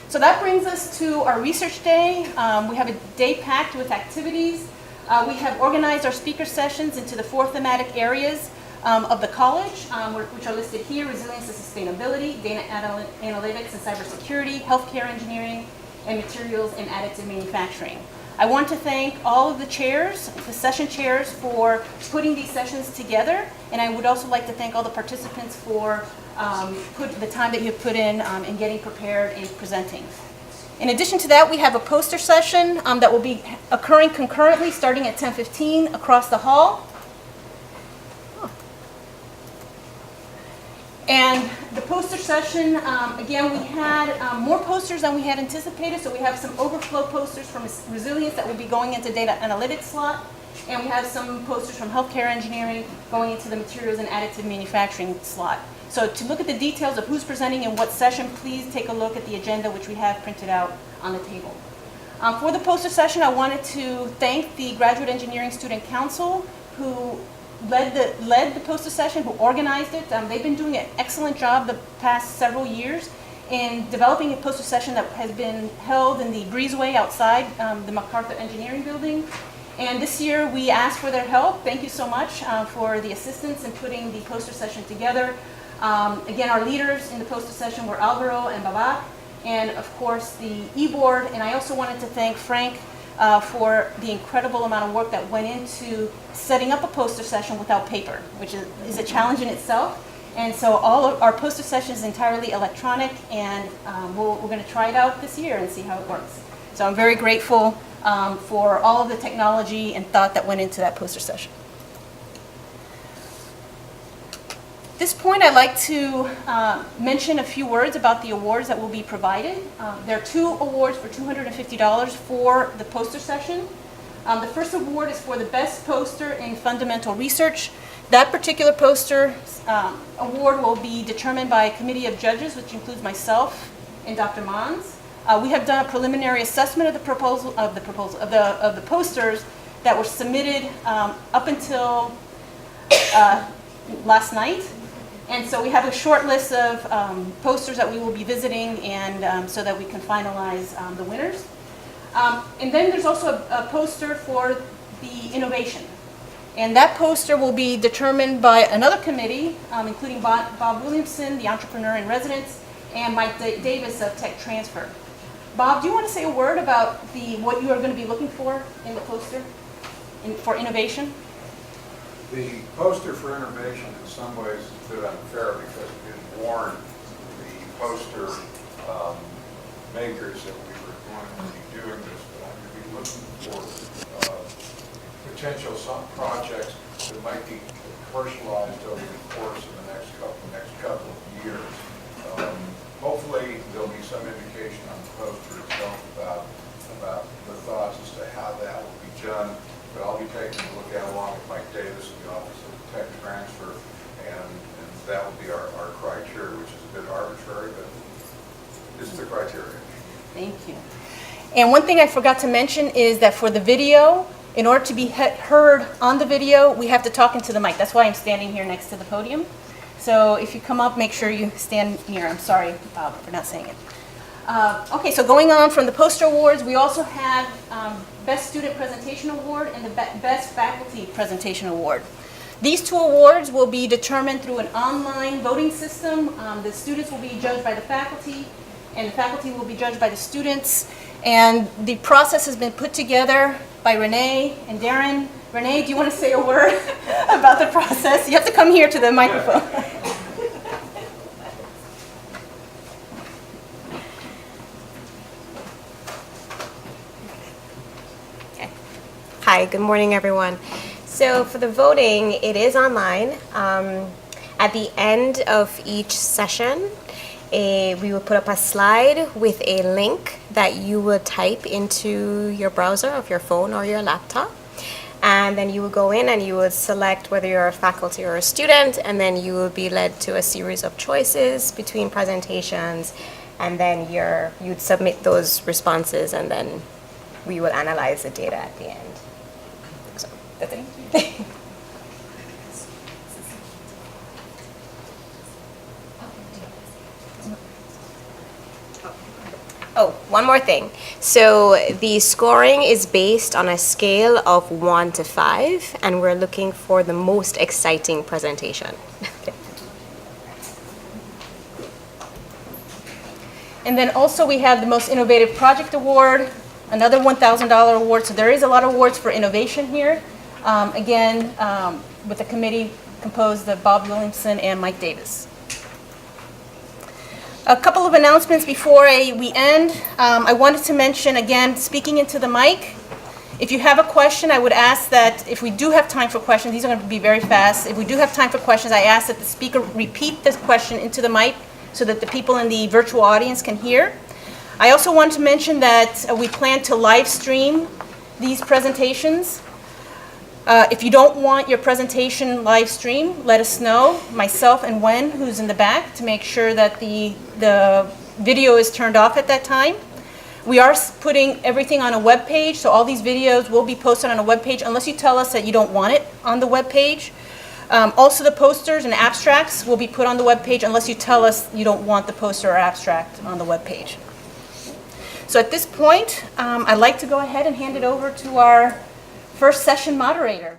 So that brings us to our research day. We have a day packed with activities. We have organized our speaker sessions into the 4 thematic areas of the college, which are listed here: resilience and sustainability, data analytics and cybersecurity, healthcare engineering, and materials and additive manufacturing. I want to thank all of the chairs, the session chairs, for putting these sessions together, and I would also like to thank all the participants for the time that you've put in getting prepared and presenting. In addition to that, we have a poster session that will be occurring concurrently starting at 10:15 across the hall. And the poster session, again, we had more posters than we had anticipated, so we have some overflow posters from resilience that will be going into data analytics slot, and we have some posters from healthcare engineering going into the materials and additive manufacturing slot. So to look at the details of who's presenting in what session, please take a look at the agenda, which we have printed out on the table. For the poster session, I wanted to thank the Graduate Engineering Student Council, who led the poster session, who organized it. They've been doing an excellent job the past several years in developing a poster session that has been held in the breezeway outside the MacArthur Engineering Building. And this year we asked for their help. Thank you so much for the assistance in putting the poster session together. Again, our leaders in the poster session were Alvaro and Babak, and of course the e-board. And I also wanted to thank Frank for the incredible amount of work that went into setting up a poster session without paper, which is a challenge in itself. And so all of our poster session is entirely electronic, and we're going to try it out this year and see how it works. So I'm very grateful for all of the technology and thought that went into that poster session. At this point, I'd like to mention a few words about the awards that will be provided. There are 2 awards for $250 for the poster session. The first award is for the best poster in fundamental research. That particular poster award will be determined by a committee of judges, which includes myself and Dr. Mons. We have done a preliminary assessment of the posters that were submitted up until last night. And so we have a short list of posters that we will be visiting, and so that we can finalize the winners. And then there's also a poster for the innovation. And that poster will be determined by another committee, including Bob Williamson, the entrepreneur in residence, and Mike Davis of Tech Transfer. Bob, do you want to say a word about what you are going to be looking for in the poster for innovation? The poster for innovation in some ways is a bit unfair because it didn't warn the poster makers that we were going to be doing this, but I'm going to be looking for potential projects that might be commercialized over the course of the next couple of years. Hopefully there'll be some indication on the poster itself about the thoughts as to how that will be done. But I'll be taking a look at it along with Mike Davis in the Office of Tech Transfer, and that will be our criteria, which is a bit arbitrary, but it's the criteria. Thank you. And one thing I forgot to mention is that for the video, in order to be heard on the video, we have to talk into the mic. That's why I'm standing here next to the podium. So if you come up, make sure you stand near. I'm sorry, Bob, for not saying it. Okay, so going on from the poster awards, we also have Best Student Presentation Award and the Best Faculty Presentation Award. These 2 awards will be determined through an online voting system. The students will be judged by the faculty, and the faculty will be judged by the students. And the process has been put together by Renee and Darren. Renee, do you want to say a word about the process? You have to come here to the microphone. Hi, good morning, everyone. So for the voting, it is online. At the end of each session, we will put up a slide with a link that you will type into your browser of your phone or your laptop. And then you will go in and you will select whether you're a faculty or a student, and then you will be led to a series of choices between presentations, and then you'd submit those responses, and then we will analyze the data at the end. So that's it. Oh, one more thing. So the scoring is based on a scale of 1 to 5, and we're looking for the most exciting presentation. And then also we have the Most Innovative Project Award, another $1,000 award. So there is a lot of awards for innovation here. Again, with a committee composed of Bob Williamson and Mike Davis. A couple of announcements before we end. I wanted to mention, again, speaking into the mic. If you have a question, I would ask that if we do have time for questions, these are going to be very fast. If we do have time for questions, I ask that the speaker repeat this question into the mic so that the people in the virtual audience can hear. I also want to mention that we plan to live stream these presentations. If you don't want your presentation live stream, let us know, myself and Wen, who's in the back, to make sure that the video is turned off at that time. We are putting everything on a web page, so all these videos will be posted on a web page unless you tell us that you don't want it on the web page. Also, the posters and abstracts will be put on the web page unless you tell us you don't want the poster or abstract on the web page. So at this point, I'd like to go ahead and hand it over to our first session moderator.